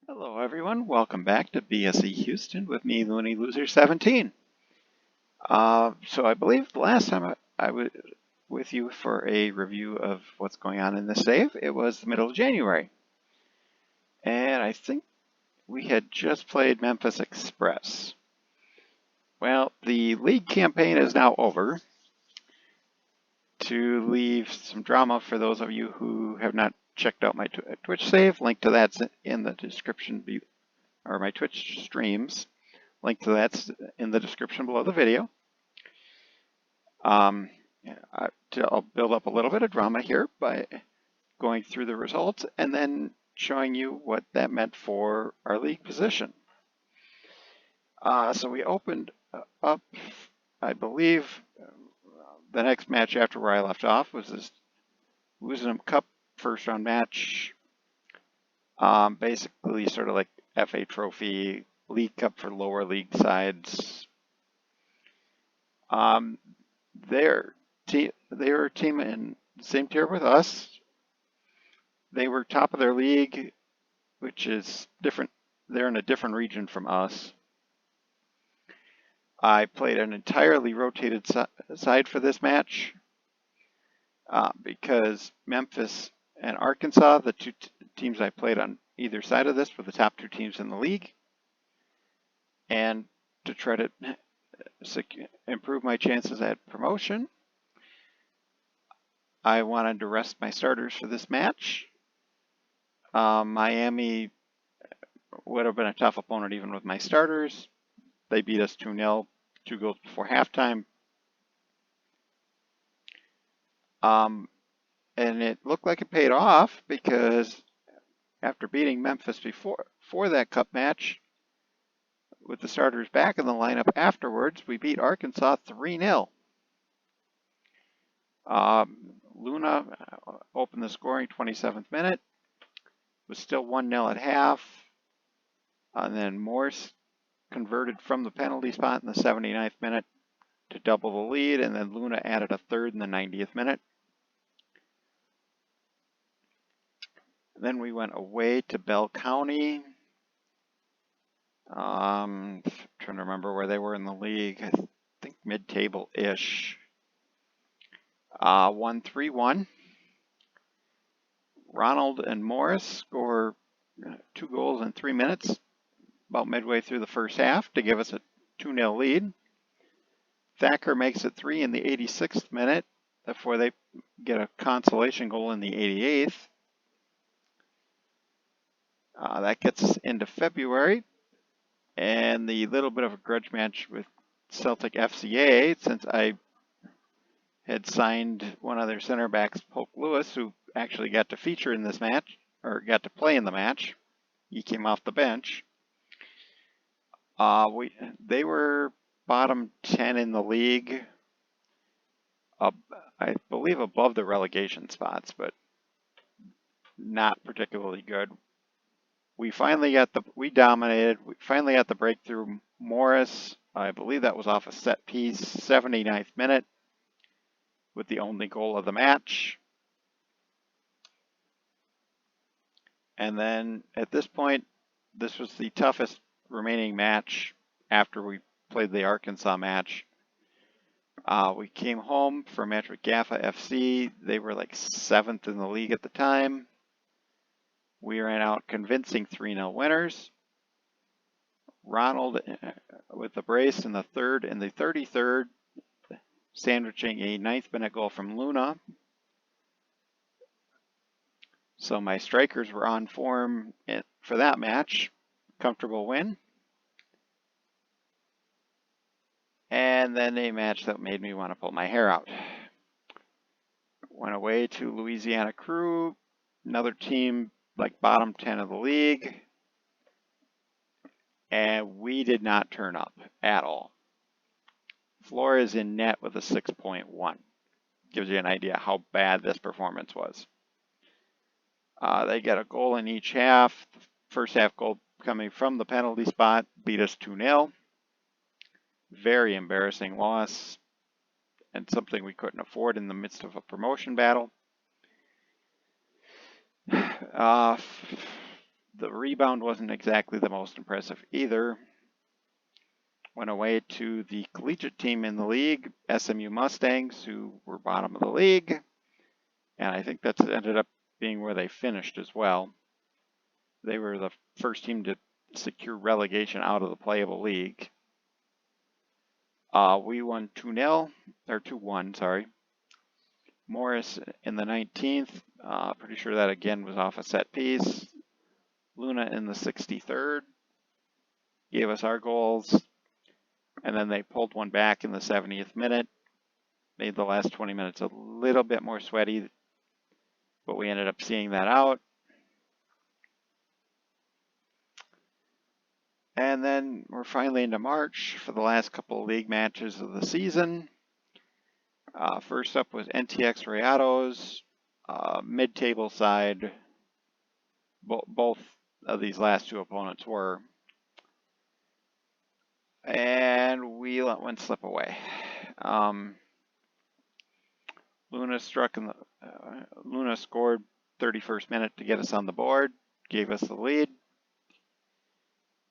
Hello everyone, welcome back to BSE Houston with me, Looney Loser 17. So I believe the last time I was with you for a review of what's going on in this save, it was the middle of January. And I think we had just played Memphis Express. Well, the league campaign is now over. To leave some drama for those of you who have not checked out my Twitch save, link to that's in the description or my Twitch streams. Link to that's in the description below the video. I'll build up a little bit of drama here by going through the results and then showing you what that meant for our league position. So we opened up, I believe, the next match after where I left off was this Louisiana Cup first round match. Basically sort of like FA Trophy, League Cup for lower league sides. They were a team in the same tier with us. They were top of their league, which is different. They're in a different region from us. I played an entirely rotated side for this match because Memphis and Arkansas, the two teams I played on either side of this, were the top two teams in the league. And to try to improve my chances at promotion, I wanted to rest my starters for this match. Miami would have been a tough opponent even with my starters. They beat us 2-0, 2 goals before halftime. And it looked like it paid off because after beating Memphis before that cup match, with the starters back in the lineup afterwards, we beat Arkansas 3-0. Luna opened the scoring 27th minute. It was still 1-0 at half. And then Morse converted from the penalty spot in the 79th minute to double the lead, and then Luna added a third in the 90th minute. Then we went away to Bell County. Trying to remember where they were in the league. I think mid-table-ish. 1-3-1. Ronald and Morris score 2 goals in 3 minutes, about midway through the first half, to give us a 2-0 lead. Thacker makes it 3 in the 86th minute before they get a consolation goal in the 88th. That gets us into February, and the little bit of a grudge match with Celtic FCA, since I had signed one of their center backs, Polk Lewis, who actually got to feature in this match, or got to play in the match. He came off the bench. They were bottom 10 in the league, I believe above the relegation spots, but not particularly good. We dominated. We finally got the breakthrough. Morris, I believe that was off a set piece, 79th minute, with the only goal of the match. And then at this point, this was the toughest remaining match after we played the Arkansas match. We came home for a match with Gaffa FC. They were like 7th in the league at the time. We ran out convincing 3-0 winners. Ronald with the brace in the 3rd and the 33rd, sandwiching a 9th minute goal from Luna. So my strikers were on form for that match. Comfortable win. And then a match that made me want to pull my hair out. Went away to Louisiana Crew, another team like bottom 10 of the league. And we did not turn up at all. Flores in net with a 6.1. Gives you an idea how bad this performance was. They get a goal in each half. The first half goal coming from the penalty spot beat us 2-0. Very embarrassing loss and something we couldn't afford in the midst of a promotion battle. The rebound wasn't exactly the most impressive either. Went away to the collegiate team in the league, SMU Mustangs, who were bottom of the league. And I think that's ended up being where they finished as well. They were the first team to secure relegation out of the playable league. We won 2-0, or 2-1, sorry. Morris in the 19th. Pretty sure that again was off a set piece. Luna in the 63rd gave us our goals. And then they pulled one back in the 70th minute. Made the last 20 minutes a little bit more sweaty, but we ended up seeing that out. And then we're finally into March for the last couple of league matches of the season. First up was NTX Rioto's mid-table side. Both of these last two opponents were. And we let one slip away. Luna scored 31st minute to get us on the board, gave us the lead.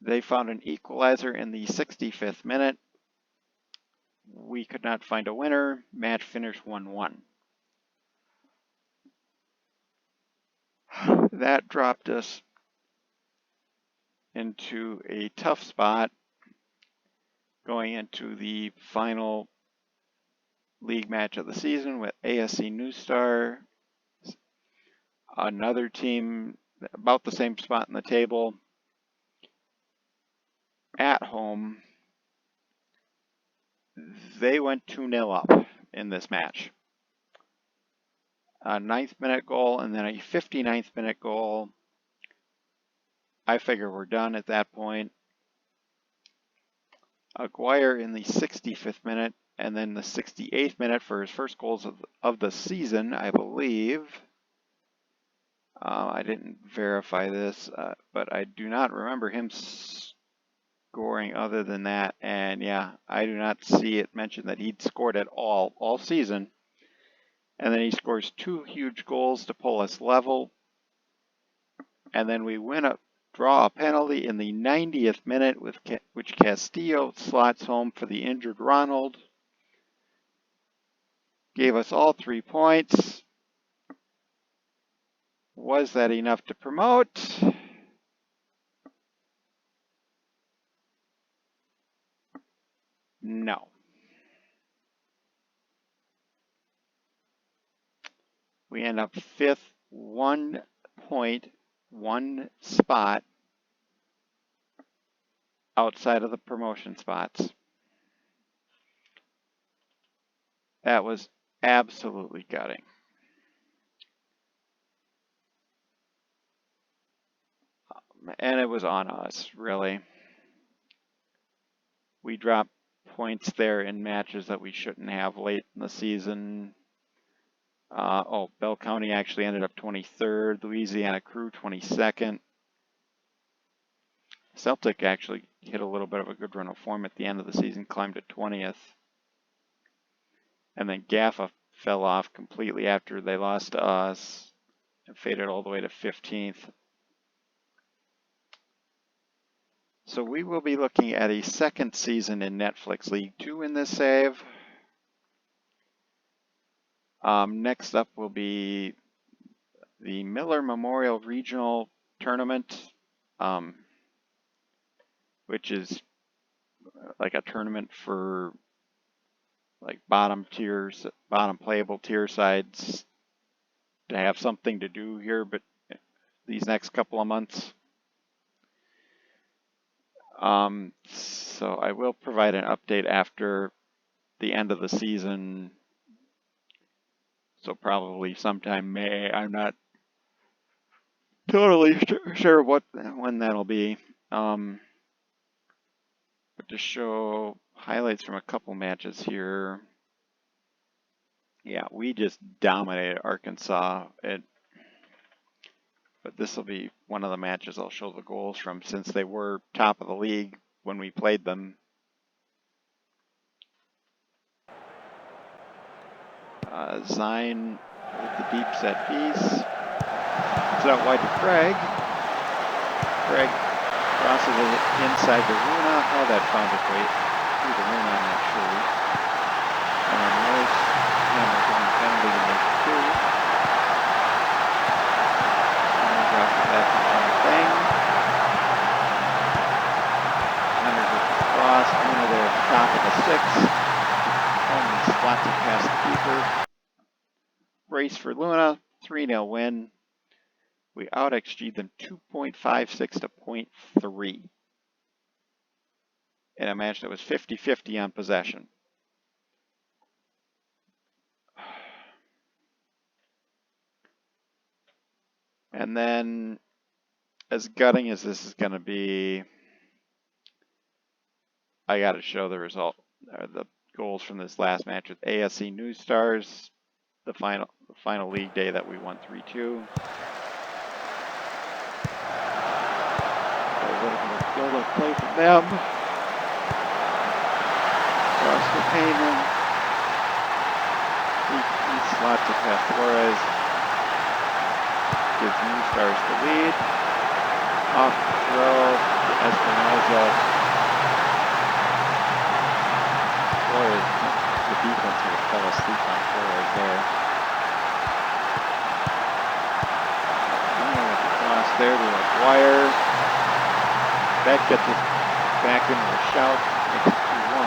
They found an equalizer in the 65th minute. We could not find a winner. Match finished 1-1. That dropped us into a tough spot going into the final league match of the season with ASC New Star, another team about the same spot in the table, at home. They went 2-0 up in this match. A 9th minute goal and then a 59th minute goal. I figure we're done at that point. Aguirre in the 65th minute and then the 68th minute for his first goals of the season, I believe. I didn't verify this, but I do not remember him scoring other than that. And yeah, I do not see it mentioned that he'd scored at all season. And then he scores 2 huge goals to pull us level. And then we draw a penalty in the 90th minute, which Castillo slots home for the injured Ronald. Gave us all 3 points. Was that enough to promote? No. We end up 5th, 1 point, 1 spot outside of the promotion spots. That was absolutely gutting. And it was on us, really. We dropped points there in matches that we shouldn't have late in the season. Bell County actually ended up 23rd. Louisiana Crew 22nd. Celtic actually hit a little bit of a good run of form at the end of the season, climbed to 20th. And then Gaffa fell off completely after they lost to us and faded all the way to 15th. So we will be looking at a second season in Netflix League 2 in this save. Next up will be the Miller Memorial Regional Tournament, which is like a tournament for like bottom playable tier sides to have something to do here, but these next couple of months. So I will provide an update after the end of the season. So probably sometime May. I'm not totally sure when that'll be. But to show highlights from a couple matches here. Yeah, we just dominated Arkansas. But this will be one of the matches I'll show the goals from since they were top of the league when we played them. Zine with the deep set piece. It's out wide to Craig. Craig crosses it inside to Luna. How that found its way through the Luna, I'm not sure. And then Morris hammers on the penalty to make 2. And then drops it back to Bang. Hammers with the cross. Luna there at the top of the 6. Only slots it past the keeper. Brace for Luna. 3-0 win. We out-XG'd them 2.56 to 0.3. In a match that was 50-50 on possession. And then, as gutting as this is going to be, I got to show the result, the goals from this last match with ASC New Stars, the final league day that we won 3-2. A little bit of build-up play from them. Cross to Payman. He slots it past Flores. Gives New Stars the lead. Off the throw to Espinoza. Flores, the defense would have fell asleep on Flores there. With the cross there to Aguirre. That gets us back into the shout. Makes it 2-1.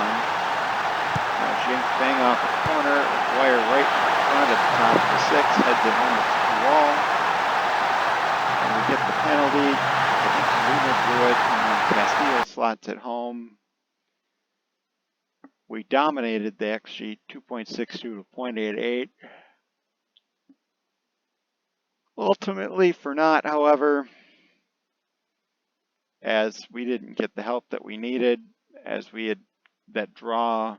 Now Jink Fang off the corner. Aguirre right in front at the top of the 6. Heads it home. It's 2-all. And we get the penalty. I think Luna drew it. And then Castillo slots it home. We dominated the XG 2.62 to 0.88. Ultimately for naught, however, as we didn't get the help that we needed, as we had that draw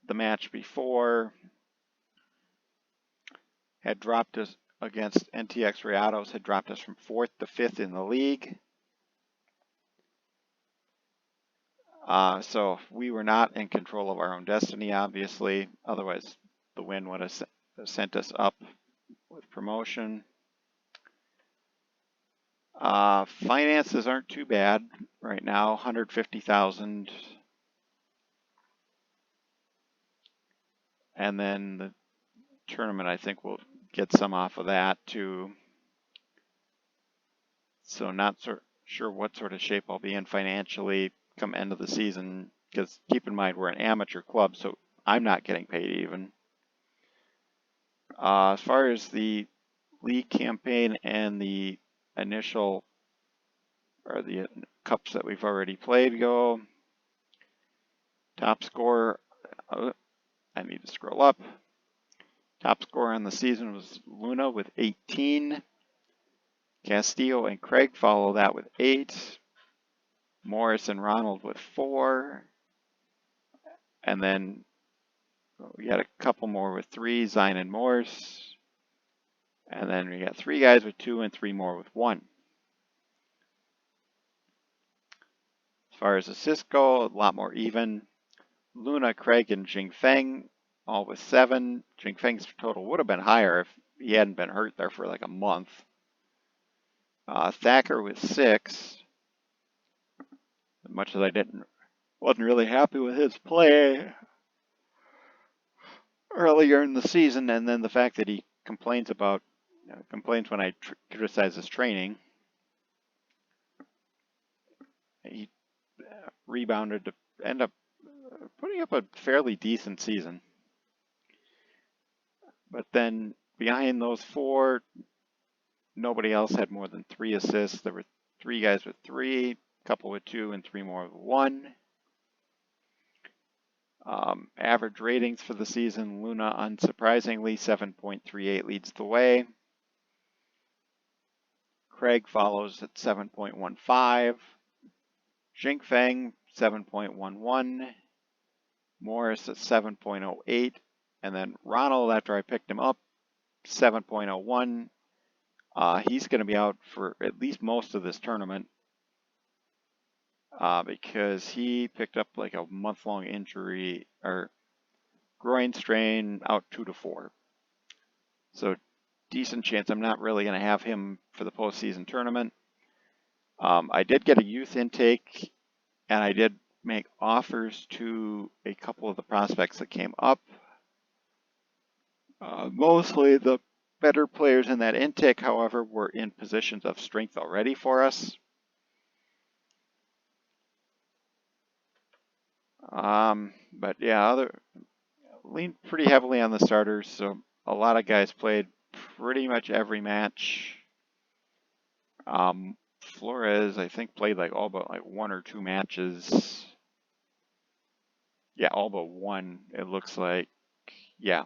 the match before had dropped us against NTX Riotos, had dropped us from 4th to 5th in the league. So we were not in control of our own destiny, obviously. Otherwise, the win would have sent us up with promotion. Finances aren't too bad right now, 150,000. And then the tournament, I think we'll get some off of that too. So not sure what sort of shape I'll be in financially come end of the season, because keep in mind we're an amateur club, so I'm not getting paid even. As far as the league campaign and the initial or the cups that we've already played go, top scorer, I need to scroll up. Top scorer on the season was Luna with 18. Castillo and Craig follow that with 8. Morris and Ronald with 4. And then we got a couple more with 3, Zine and Morris. And then we got 3 guys with 2 and 3 more with 1. As far as assists go, a lot more even. Luna, Craig, and Jing Feng all with 7. Jing Feng's total would have been higher if he hadn't been hurt there for like a month. Thacker with 6. As much as I wasn't really happy with his play earlier in the season, and then the fact that he complains when I criticize his training. He rebounded to end up putting up a fairly decent season. But then behind those 4, nobody else had more than 3 assists. There were 3 guys with 3, a couple with 2, and 3 more with 1. Average ratings for the season, Luna unsurprisingly 7.38 leads the way. Craig follows at 7.15. Jing Feng 7.11. Morris at 7.08. And then Ronald, after I picked him up, 7.01. He's going to be out for at least most of this tournament because he picked up like a month-long injury or groin strain, out 2 to 4. So decent chance I'm not really going to have him for the postseason tournament. I did get a youth intake, and I did make offers to a couple of the prospects that came up. Mostly the better players in that intake, however, were in positions of strength already for us. But yeah, leaned pretty heavily on the starters, so a lot of guys played pretty much every match. Flores, I think, played like all but like 1 or 2 matches. Yeah, all but 1, it looks like. Yeah.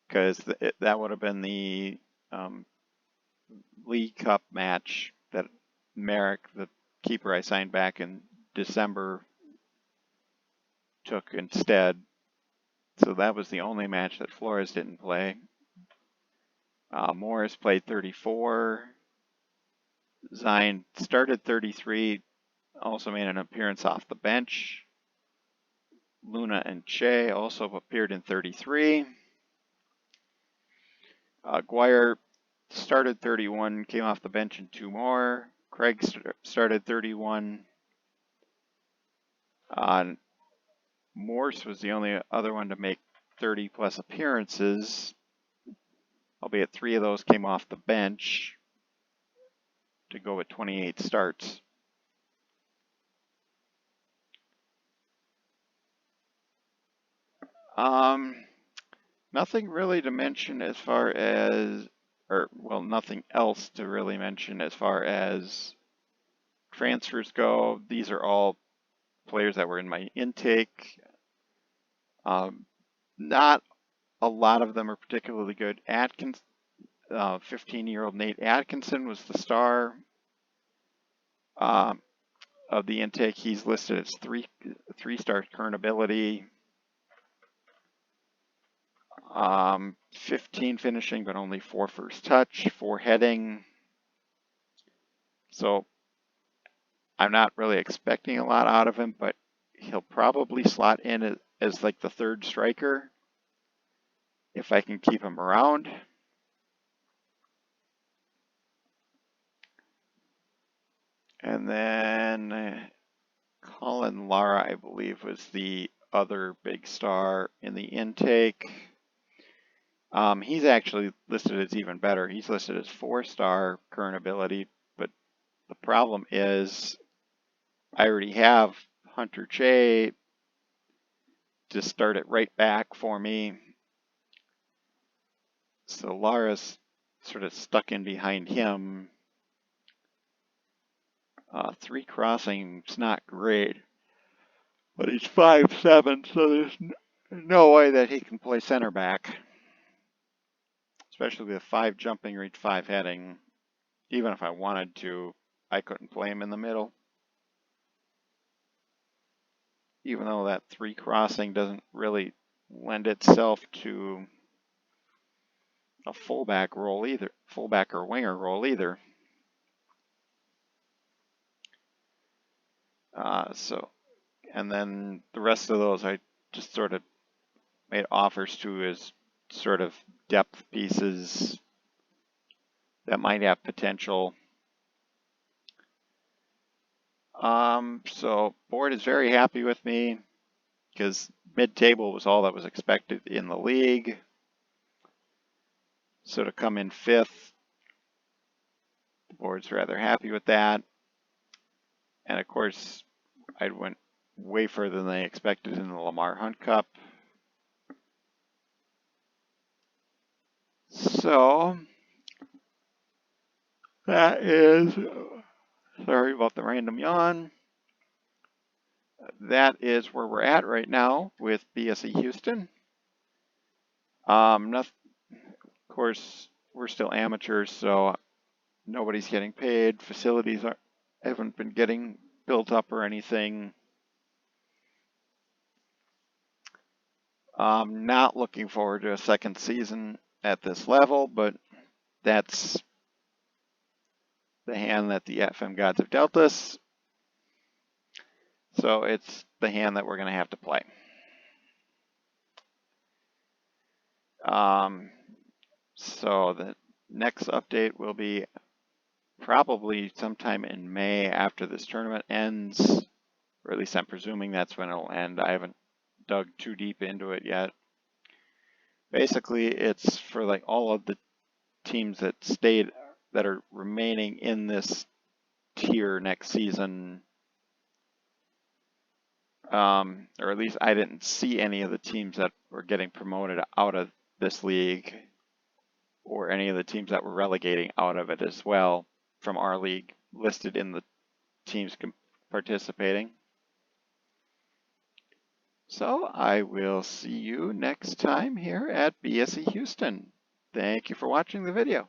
Because that would have been the League Cup match that Merrick, the keeper I signed back in December, took instead. So that was the only match that Flores didn't play. Morris played 34. Zine started 33, also made an appearance off the bench. Luna and Che also appeared in 33. Guire started 31, came off the bench in 2 more. Craig started 31. Morse was the only other one to make 30 plus appearances, albeit 3 of those came off the bench to go with 28 starts. Nothing really to mention as far as, nothing else to really mention as far as transfers go. These are all players that were in my intake. Not a lot of them are particularly good. 15-year-old Nate Atkinson was the star of the intake. He's listed as 3-star current ability. 15 finishing, but only 4 first touch, 4 heading. So I'm not really expecting a lot out of him, but he'll probably slot in as like the 3rd striker if I can keep him around. And then Colin Lara, I believe, was the other big star in the intake. He's actually listed as even better. He's listed as 4-star current ability, but the problem is I already have Hunter Che to start it right back for me. So Lara's sort of stuck in behind him. 3 crossing's not great, but he's 5'7", so there's no way that he can play center back. Especially with 5 jumping reach, 5 heading. Even if I wanted to, I couldn't play him in the middle. Even though that 3 crossing doesn't really lend itself to a fullback role either, fullback or winger role either. And then the rest of those I just sort of made offers to as sort of depth pieces that might have potential. So board is very happy with me because mid-table was all that was expected in the league. So to come in 5th, the board's rather happy with that. And of course, I went way further than they expected in the Lamar Hunt Cup. So that is, sorry about the random yawn. That is where we're at right now with BSE Houston. Of course, we're still amateurs, so nobody's getting paid. Facilities haven't been getting built up or anything. I'm not looking forward to a second season at this level, but that's the hand that the FM gods have dealt us. So it's the hand that we're going to have to play. So the next update will be probably sometime in May after this tournament ends, or at least I'm presuming that's when it'll end. I haven't dug too deep into it yet. Basically, it's for like all of the teams that stayed, that are remaining in this tier next season, or at least I didn't see any of the teams that were getting promoted out of this league, or any of the teams that were relegating out of it as well from our league listed in the teams participating. So I will see you next time here at BSE Houston. Thank you for watching the video.